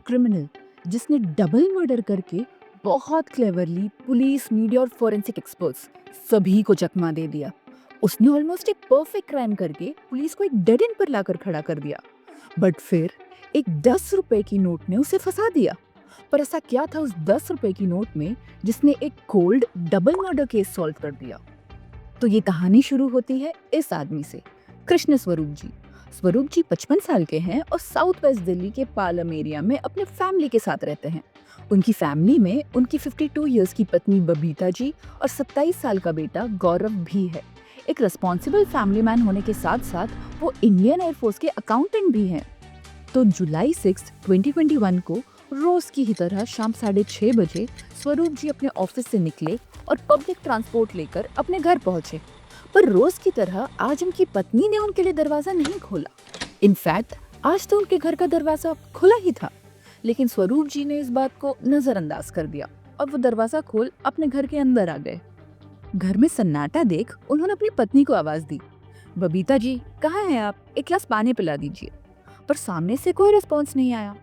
Criminal जिसने double murder करके बहुत क्लेवरली पुलिस, मीडिया और फोरेंसिक एक्सपर्ट्स सभी को चकमा दे दिया। उसने ऑलमोस्ट एक परफेक्ट क्राइम करके पुलिस को एक डेड एंड पर लाकर खड़ा कर दिया। बट फिर एक 10 रुपए की नोट ने उसे फंसा दिया। पर ऐसा क्या था उस 10 रुपए की नोट में जिसने एक cold double murder case solve कर दिया? तो ये कहानी शुरू होती है इस आदमी से, कृष्ण स्वरूप जी। स्वरूप जी 55 साल के हैं और साउथ वेस्ट दिल्ली के पालम एरिया में अपने फैमिली के साथ रहते हैं। उनकी फैमिली में उनकी 52 इयर्स की पत्नी बबीता जी और 27 साल का बेटा गौरव भी है। एक रिस्पॉन्सिबल फैमिली मैन होने के साथ साथ वो इंडियन एयरफोर्स के अकाउंटेंट भी हैं। तो जुलाई 6, 2021 को रोज की ही तरह शाम 6:30 बजे स्वरूप जी अपने ऑफिस से निकले और पब्लिक ट्रांसपोर्ट लेकर अपने घर पहुंचे। पर रोज की तरह आज उनकी पत्नी ने उनके लिए दरवाजा नहीं खोला। इनफैक्ट आज तो उनके घर का दरवाजा खुला ही था, लेकिन स्वरूप जी ने इस बात को नजरअंदाज कर दिया और वो दरवाजा खोल अपने घर के अंदर आ गए। घर में सन्नाटा देख उन्होंने अपनी पत्नी को आवाज दी, बबीता जी कहाँ हैं आप, एक गिलास पानी पिला दीजिए। पर सामने से कोई रिस्पॉन्स नहीं आया।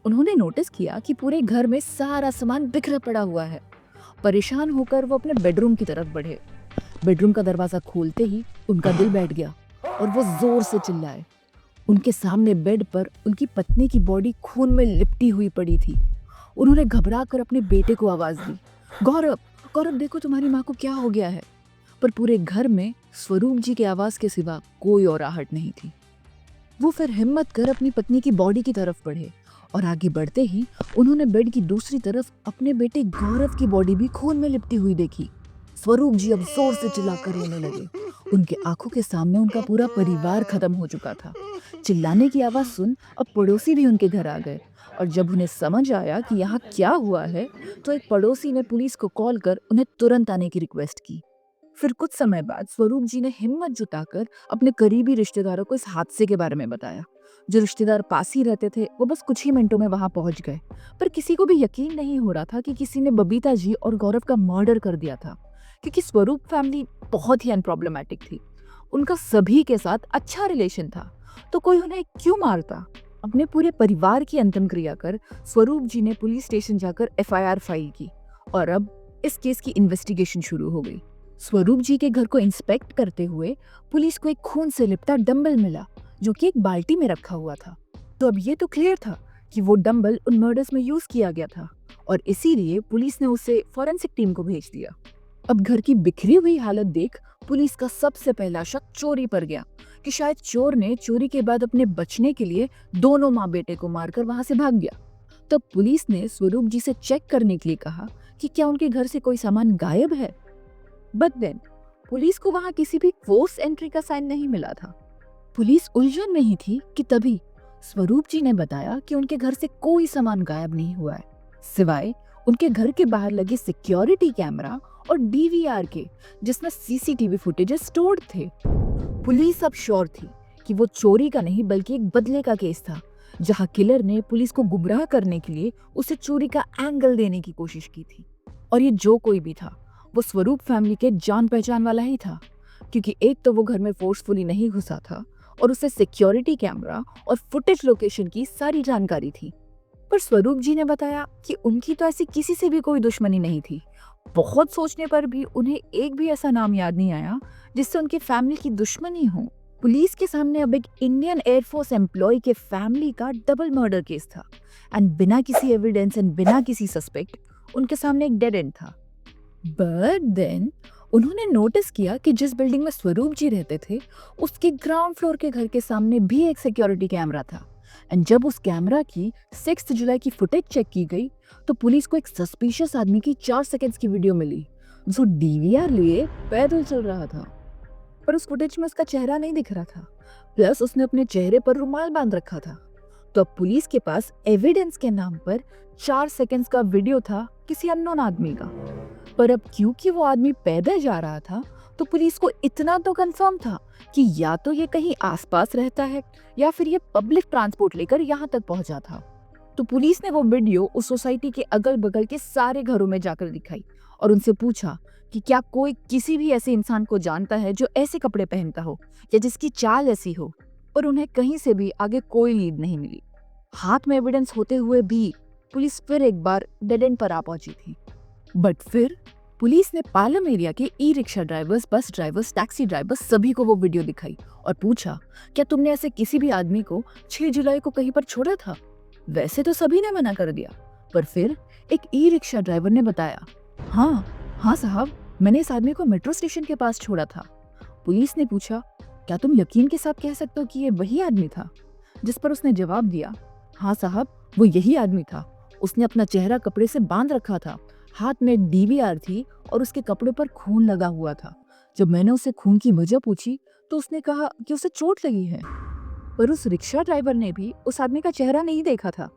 उन्होंने नोटिस किया कि पूरे घर में सारा सामान बिखरा पड़ा हुआ है। परेशान होकर वो अपने बेडरूम की तरफ बढ़े। बेडरूम का दरवाजा खोलते ही उनका दिल बैठ गया और वो जोर से चिल्लाए। उनके सामने बेड पर उनकी पत्नी की बॉडी खून में लिपटी हुई पड़ी थी। उन्होंने घबराकर अपने बेटे को आवाज दी, गौरव गौरव देखो तुम्हारी माँ को क्या हो गया है। पर पूरे घर में स्वरूप जी की आवाज के सिवा कोई और आहट नहीं थी। वो फिर हिम्मत कर अपनी पत्नी की बॉडी की तरफ बढ़े और आगे बढ़ते ही उन्होंने बेड की दूसरी तरफ अपने बेटे गौरव की बॉडी भी खून में लिपटी हुई देखी। स्वरूप जी अब जोर से चिल्लाकर रोने लगे। उनके आंखों के सामने उनका पूरा परिवार खत्म हो चुका था। चिल्लाने की आवाज सुन अब पड़ोसी भी उनके घर आ गए और जब उन्हें समझ आया कि यहाँ क्या हुआ है तो एक पड़ोसी ने पुलिस को कॉल कर उन्हें तुरंत आने की रिक्वेस्ट की। फिर कुछ समय बाद स्वरूप जी ने हिम्मत जुटाकर अपने करीबी रिश्तेदारों को इस हादसे के बारे में बताया। जो रिश्तेदार पास ही रहते थे वो बस कुछ ही मिनटों में वहां पहुंच गए। पर किसी को भी यकीन नहीं हो रहा था कि किसी ने बबीता जी और गौरव का मर्डर कर दिया था, क्योंकि स्वरूप फैमिली बहुत ही अनप्रॉब्लमेटिक थी। उनका सभी के साथ अच्छा रिलेशन था, तो कोई उन्हें क्यों मारता? अपने पूरे परिवार की अंतिम क्रिया कर स्वरूप जी ने पुलिस स्टेशन जाकर एफआईआर फाइल की और अब इस केस की इन्वेस्टिगेशन शुरू हो गई। स्वरूप जी के घर को इंस्पेक्ट करते हुए पुलिस को एक खून से लिपटा डंबल मिला जो कि एक बाल्टी में रखा हुआ था। तो अब ये तो क्लियर था कि वो डंबल उन मर्डर्स में यूज किया गया था और इसीलिए पुलिस ने उसे फॉरेंसिक टीम को भेज दिया। अब घर की बिखरी हुई हालत देख पुलिस का सबसे पहला शक चोरी पर गया कि शायद चोर ने चोरी के बाद अपने बचने के लिए दोनों माँ बेटे को मारकर वहां से भाग गया। तब पुलिस ने स्वरूप जी से चेक करने के लिए कहा कि क्या उनके घर से कोई सामान गायब है। बट देन पुलिस को वहां किसी भी फोर्स एंट्री का साइन नहीं मिला था। पुलिस उलझन में ही थी कि तभी स्वरूप जी ने बताया कि उनके घर से कोई सामान गायब नहीं हुआ है, सिवाय उनके घर के बाहर लगे सिक्योरिटी कैमरा और डीवीआर के, जिसमें सीसीटीवी फुटेजेस स्टोर्ड थे। पुलिस अब श्योर थी कि वो चोरी का नहीं बल्कि एक बदले का केस था, जहां किलर ने पुलिस को गुमराह करने के लिए उसे चोरी का एंगल देने की कोशिश की थी। और ये जो कोई भी था वो स्वरूप फैमिली के जान पहचान वाला ही था, क्योंकि एक तो वो घर में फोर्सफुली नहीं घुसा था और उसे सिक्योरिटी कैमरा और फुटेज लोकेशन की सारी जानकारी थी। पर स्वरूप जी ने बताया कि उनकी तो ऐसी किसी से भी कोई दुश्मनी नहीं थी। बहुत सोचने पर भी उन्हें एक भी ऐसा नाम याद नहीं आया जिससे उनकी फैमिली की दुश्मनी हो। पुलिस के सामने अब एक इंडियन एयरफोर्स एम्प्लॉय के फैमिली का डबल मर्डर केस था एंड बिना किसी एविडेंस एंड बिना किसी सस्पेक्ट उनके सामने एक डेड एंड था। बट देन उन्होंने नोटिस किया कि जिस बिल्डिंग में स्वरूप जी रहते थे उसके ग्राउंड फ्लोर के घर के सामने भी एक सिक्योरिटी कैमरा था। एंड जब उस कैमरा की 6 जुलाई की फुटेज चेक की गई तो पुलिस को एक सस्पिशियस आदमी की 4 सेकंड्स की वीडियो मिली जो डीवीआर लिए पैदल चल रहा था। पर उस फुटेज में उसका चेहरा नहीं दिख रहा था, प्लस उसने अपने चेहरे पर रुमाल बांध रखा था। तो अब पुलिस के पास एविडेंस के नाम पर 4 सेकंड्स का वीडियो था किसी अननोन आदमी का। पर अब क्योंकि वो आदमी पैदल जा रहा था तो पुलिस को इतना तो कंफर्म था कि या तो ये कहीं आसपास रहता है या फिर ये पब्लिक ट्रांसपोर्ट लेकर यहाँ तक पहुंचा था। तो पुलिस ने वो वीडियो उस सोसाइटी के अगल बगल के सारे घरों में जाकर दिखाई और उनसे पूछा कि क्या कोई किसी भी ऐसे इंसान को जानता है जो ऐसे कपड़े पहनता हो या जिसकी चाल ऐसी हो। और उन्हें कहीं से भी आगे कोई लीड नहीं मिली। हाथ में एविडेंस होते हुए भी पुलिस फिर एक बार डेड एंड पर आ पहुंची थी। बट फिर पुलिस ने पालम एरिया के e rickshaw drivers, bus drivers, taxi drivers सभी को वो वीडियो दिखाई और पूछा, क्या तुमने ऐसे किसी भी आदमी को 6 जुलाई को कहीं पर छोड़ा था? वैसे तो सभी ने मना कर दिया, पर फिर एक ई रिक्शा ड्राइवर ने बताया, हाँ साहब, मैंने इस आदमी को मेट्रो स्टेशन के पास छोड़ा था। पुलिस ने पूछा, क्या तुम यकीन के साथ कह सकते हो कि ये वही आदमी था? जिस पर उसने जवाब दिया, हाँ साहब, वो यही आदमी था। उसने अपना चेहरा कपड़े से बांध रखा था, हाथ में डीवीआर थी और उसके कपड़े पर खून लगा हुआ था। जब मैंने उससे खून की वजह पूछी तो उसने कहा कि उसे चोट लगी है, पर उस रिक्शा ड्राइवर ने भी उस आदमी का चेहरा नहीं देखा था।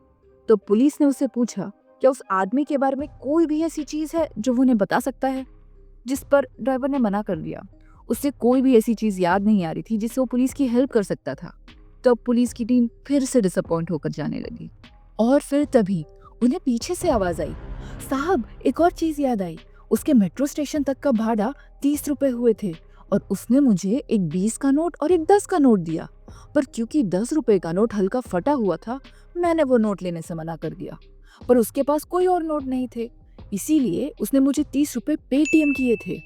तो पुलिस ने उससे पूछा, क्या उस आदमी के बारे में कोई भी ऐसी चीज है जो वो उन्हें बता सकता है? जिस पर ड्राइवर ने मना कर दिया। उसे कोई भी ऐसी चीज याद नहीं आ रही थी जिससे वो पुलिस की हेल्प कर सकता था। तब पुलिस की टीम फिर से डिसअपॉइंट होकर जाने लगी। और फिर तभी उन्हें पीछे से आवाज आई, साहब एक और चीज याद आई, उसके मेट्रो स्टेशन तक का भाड़ा 30 रुपए हुए थे और उसने मुझे एक 20 का नोट और एक 10 का नोट दिया, पर क्योंकि 10 रुपए का नोट हल्का फटा हुआ था, मैंने वो नोट लेने से मना कर दिया। पर उसके पास कोई और नोट नहीं थे, इसीलिए उसने मुझे 30 रुपए पेटीएम किए थे।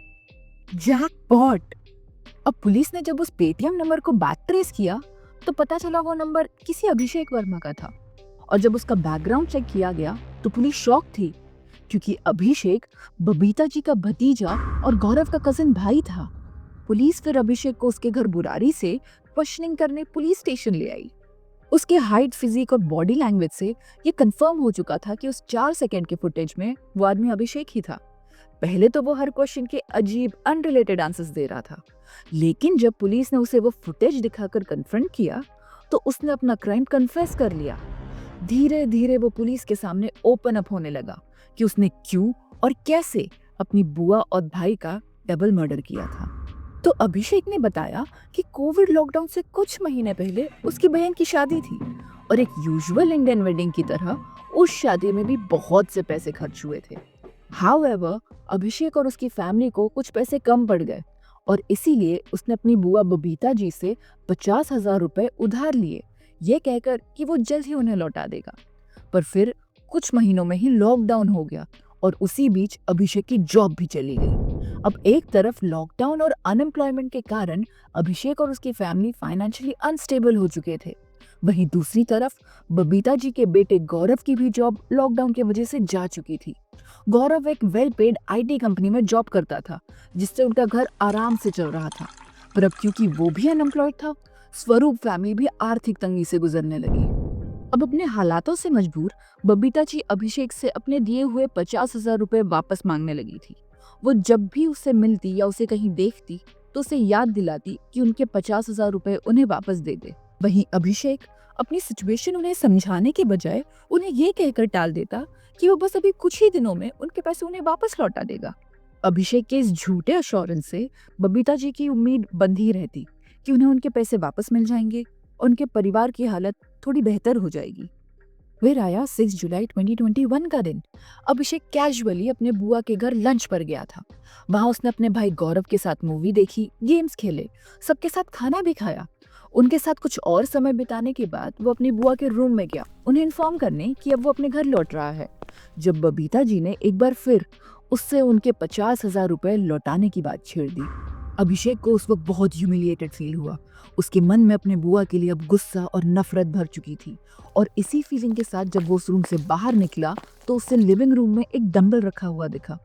जैकपॉट! अब पुलिस ने जब उस पेटीएम नंबर को बैक ट्रेस किया तो पता चला वो नंबर किसी अभिषेक वर्मा का था। और जब उसका बैकग्राउंड चेक किया गया तो पुलिस शॉक थी, क्योंकि अभिषेक बबीता जी का भतीजा और गौरव का कजिन भाई था। पुलिस फिर अभिषेक को उसके घर बुरारी से क्वेश्चनिंग करने पुलिस स्टेशन ले आई। उसके हाइट, फिजिक और बॉडी लैंग्वेज से ये कंफर्म हो चुका था कि उस 4 सेकंड के फुटेज में वो आदमी अभिषेक ही था। पहले तो वो हर क्वेश्चन के अजीब अनरिलेटेड आंसर्स दे रहा था, लेकिन जब पुलिस ने उसे वो फुटेज दिखाकर कन्फ्रंट किया तो उसने अपना क्राइम कन्फेस कर लिया। धीरे धीरे वो पुलिस के सामने ओपन अप होने लगा कि उसने क्यों और कैसे अपनी बुआ और भाई का डबल मर्डर किया था। तो अभिषेक ने बताया कि कोविड लॉकडाउन से कुछ महीने पहले उसकी बहन की शादी थी और एक यूजुअल इंडियन वेडिंग की तरह उस शादी में भी बहुत से पैसे खर्च हुए थे। हाउएवर, अभिषेक और उसकी फैमिली को कुछ पैसे कम पड़ गए और इसीलिए उसने अपनी बुआ बबीता जी से 50,000 रुपए उधार लिए, ये कहकर कि वो जल्द ही उन्हें लौटा देगा। पर फिर कुछ महीनों में ही लॉकडाउन हो गया और उसी बीच अभिषेक की जॉब भी चली गई। अब एक तरफ लॉकडाउन और अनएम्प्लॉयमेंट के कारण अभिषेक और उसकी फैमिली फाइनेंशियली अनस्टेबल हो चुके थे। वहीं दूसरी तरफ बबीता जी के बेटे गौरव की भी जॉब लॉकडाउन की वजह से जा चुकी थी। गौरव एक वेल पेड आईटी कंपनी में जॉब करता था, जिससे उनका घर आराम से चल रहा था। पर अब क्योंकि वो भी अनएम्प्लॉयड था, स्वरूप फैमिली भी आर्थिक तंगी से गुजरने लगी। अब अपने हालातों से मजबूर बबीता जी अभिषेक से अपने दिए हुए 50,000 रुपए वापस मांगने लगी थी। वो जब भी उससे मिलती या उसे कहीं देखती तो उसे याद दिलाती कि उनके 50,000 रुपए उन्हें वापस दे दे। वहीं अभिषेक अपनी सिचुएशन उन्हें समझाने के बजाय उन्हें ये कहकर टाल देता कि वो बस अभी कुछ ही दिनों में उनके पैसे उन्हें वापस लौटा देगा। अभिषेक के इस झूठे अश्योरेंस से बबीता जी की उम्मीद बंधी रहती कि उन्हें उनके पैसे वापस मिल जाएंगे और उनके परिवार की हालत थोड़ी बेहतर हो जाएगी। फिर आया 6 जुलाई 2021 का दिन। अभिषेक कैजुअली अपने बुआ के घर लंच पर गया था। वहां उसने अपने भाई गौरव के साथ मूवी देखी, गेम्स खेले, सबके साथ खाना भी खाया। उनके साथ कुछ और समय बिताने के बाद वो अपनी बुआ के रूम में गया उन्हें इन्फॉर्म करने कि अब वो अपने घर लौट रहा है, जब बबीता जी ने एक बार फिर उससे उनके 50,000 रुपए लौटाने की बात छेड़ दी। अभिषेक को उस वक्त बहुत ह्यूमिलिएटेड फील हुआ। उसके मन में अपने बुआ के लिए अब गुस्सा और नफरत भर चुकी थी और इसी फीलिंग के साथ जब वो उस रूम से बाहर निकला तो उससे लिविंग रूम में एक डंबल रखा हुआ दिखा।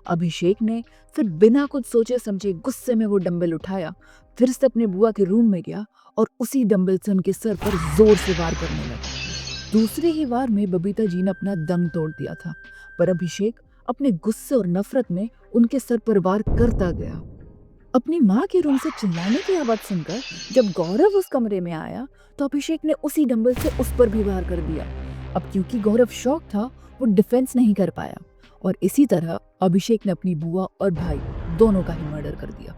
अभिषेक ने फिर बिना कुछ सोचे समझे गुस्से में वो डंबल उठाया, फिर से अपने बुआ के रूम में गया और उसी डंबल से उनके सर पर जोर से वार करने लगा। दूसरे ही वार में बबीता जी ने अपना दम तोड़ दिया था, पर अभिषेक अपने गुस्से और नफरत में उनके सर पर वार करता गया। अपनी माँ के रूम से चिल्लाने की आवाज सुनकर जब गौरव उस कमरे में आया तो अभिषेक ने उसी डंबल से उस पर भी वार कर दिया। अब क्योंकि गौरव शॉक था, वो डिफेंस नहीं कर पाया और इसी तरह अभिषेक ने अपनी बुआ और भाई दोनों का ही मर्डर कर दिया।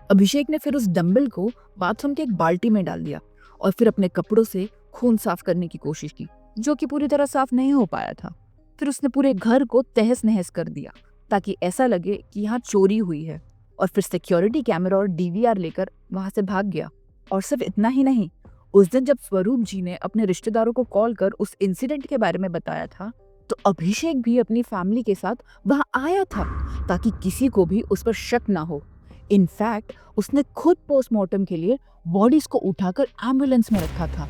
अभिषेक ने फिर उस डंबल को बाथरूम के एक बाल्टी में डाल दिया और फिर अपने कपड़ों से खून साफ करने की कोशिश की, जो कि पूरी तरह साफ नहीं हो पाया था। फिर उसने पूरे घर को तहस नहस कर दिया ताकि ऐसा लगे कि यहाँ चोरी हुई है, और फिर सिक्योरिटी कैमरा और डीवीआर लेकर वहां से भाग गया। और सिर्फ इतना ही नहीं, उस दिन जब स्वरूप जी ने अपने रिश्तेदारों को कॉल कर उस इंसिडेंट के बारे में बताया था, तो अभिषेक भी अपनी फैमिली के साथ वहां आया था ताकि किसी को भी उस पर शक ना हो। इनफैक्ट उसने खुद पोस्टमार्टम के लिए बॉडीज को उठाकर एम्बुलेंस में रखा था।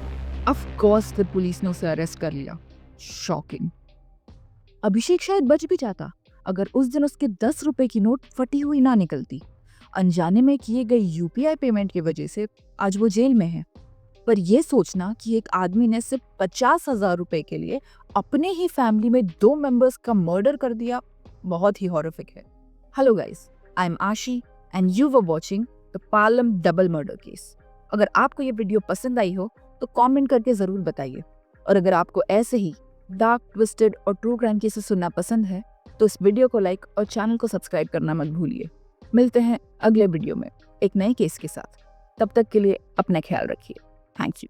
ऑफ कोर्स फिर पुलिस ने उसे अरेस्ट कर लिया। शॉकिंग। अभिषेक शायद बच भी जाता अगर उस दिन उसके 10 रुपए की नोट फटी हुई ना निकलती। अनजाने में किए गए यूपीआई पेमेंट की वजह से आज वो जेल में है। पर यह सोचना कि एक आदमी ने सिर्फ 50,000 रुपए के लिए अपने ही फैमिली में 2 मेंबर्स का मर्डर कर दिया, बहुत ही हॉरिफिक है। हेलो गाइस, आई एम आशी and you were watching the Palam double murder case. अगर आपको ये वीडियो पसंद आई हो तो कमेंट करके जरूर बताइए, और अगर आपको ऐसे ही डार्क, ट्विस्टेड और ट्रू क्राइम केसेस सुनना पसंद है तो इस वीडियो को लाइक और चैनल को सब्सक्राइब करना मत भूलिए। मिलते हैं अगले वीडियो में एक नए केस के साथ। तब तक के लिए अपना ख्याल रखिए। Thank you.